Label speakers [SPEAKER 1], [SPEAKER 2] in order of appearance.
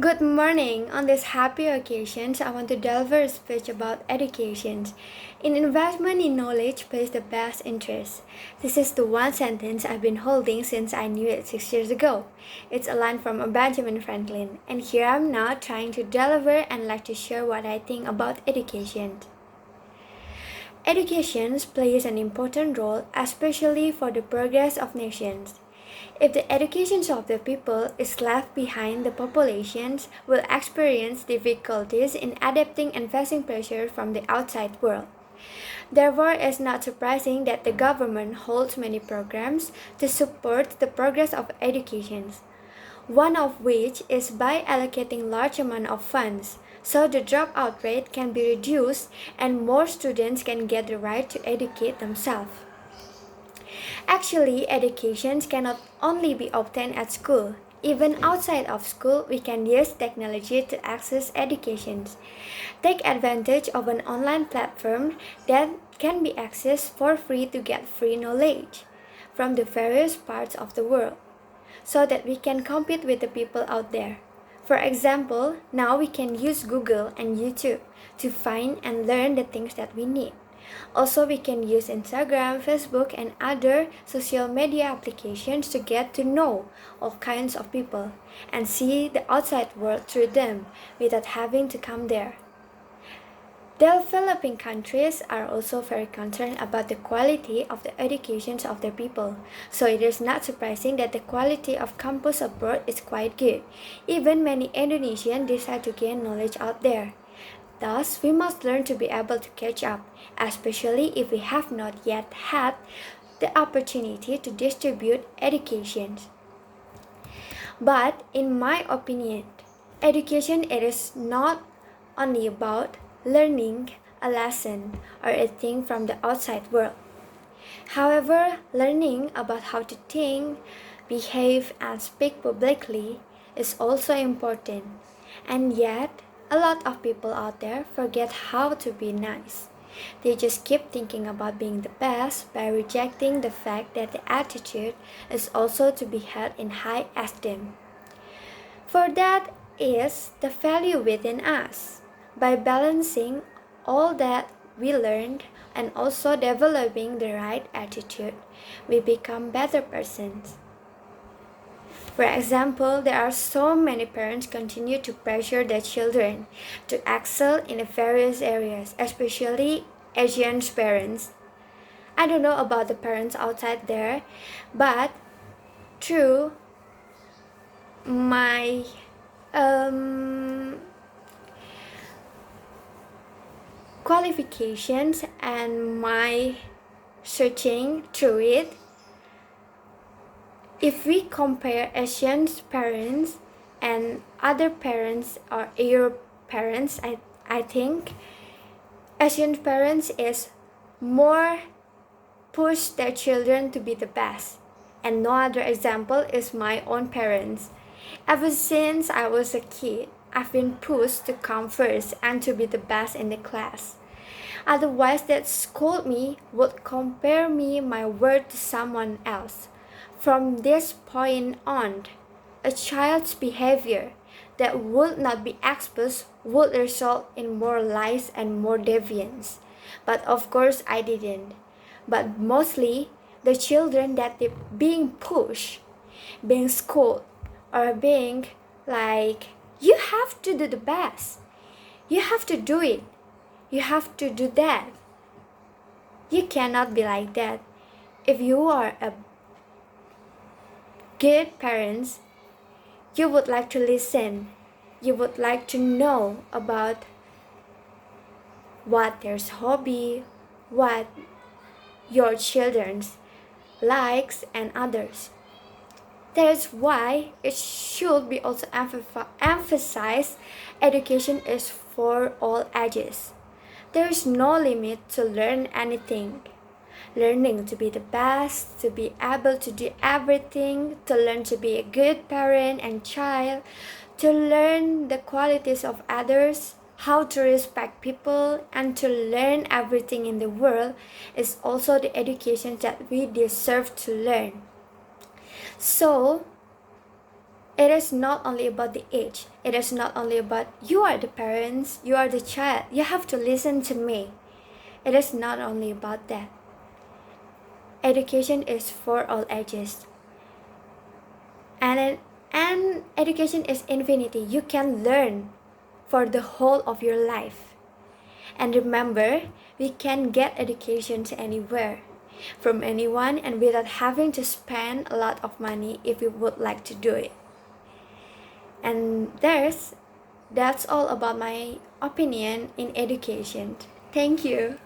[SPEAKER 1] Good morning. On this happy occasion, I want to deliver a speech about education. In investment in knowledge pays the best interest. This is the one sentence I've been holding since I knew it 6 years ago. It's a line from Benjamin Franklin, and here I'm now trying to deliver and like to share what I think about education. Education plays an important role, especially for the progress of nations. If the education of the people is left behind, the populations will experience difficulties in adapting and facing pressure from the outside world. Therefore, it's not surprising that the government holds many programs to support the progress of education, one of which is by allocating large amount of funds so the dropout rate can be reduced and more students can get the right to educate themselves. Actually, education cannot only be obtained at school. Even outside of school, we can use technology to access education. Take advantage of an online platform that can be accessed for free to get free knowledge from the various parts of the world, so that we can compete with the people out there. For example, now we can use Google and YouTube to find and learn the things that we need. Also, we can use Instagram, Facebook, and other social media applications to get to know all kinds of people and see the outside world through them without having to come there. Developing countries are also very concerned about the quality of the education of their people, so it is not surprising that the quality of campus abroad is quite good. Even many Indonesians decide to gain knowledge out there. Thus, we must learn to be able to catch up, especially if we have not yet had the opportunity to distribute education. But in my opinion, education it is not only about learning a lesson or a thing from the outside world. However, learning about how to think, behave, and speak publicly is also important. And yet, a lot of people out there forget how to be nice. They just keep thinking about being the best by rejecting the fact that the attitude is also to be held in high esteem. For that is the value within us. By balancing all that we learned and also developing the right attitude, we become better persons. For example, there are so many parents continue to pressure their children to excel in the various areas, especially Asian parents. I don't know about the parents outside there, but through my qualifications and my searching through it, if we compare Asian parents and other parents or Europe parents, I think Asian parents is more push their children to be the best. And no other example is my own parents. Ever since I was a kid, I've been pushed to come first and to be the best in the class. Otherwise, that scold me would compare me my worth to someone else. From this point on, a child's behavior that would not be exposed would result in more lies and more deviance. But of course, I didn't. But mostly, the children that they being pushed, being scolded, or being like, you have to do the best. You have to do it. You have to do that. You cannot be like that. If you are a good parent, you would like to listen. You would like to know about what their hobby, what your children's likes and others. That is why it should be also emphasized education is for all ages. There is no limit to learn anything. Learning to be the best, to be able to do everything, to learn to be a good parent and child, to learn the qualities of others, how to respect people, and to learn everything in the world is also the education that we deserve to learn. So, It is not only about the age. It is not only about you are the parents, you are the child, you have to listen to me. It is not only about that. Education is for all ages. And education is infinity. You can learn for the whole of your life. And remember, we can get educations anywhere, from anyone, and without having to spend a lot of money if we would like to do it. And that's all about my opinion in education. Thank you.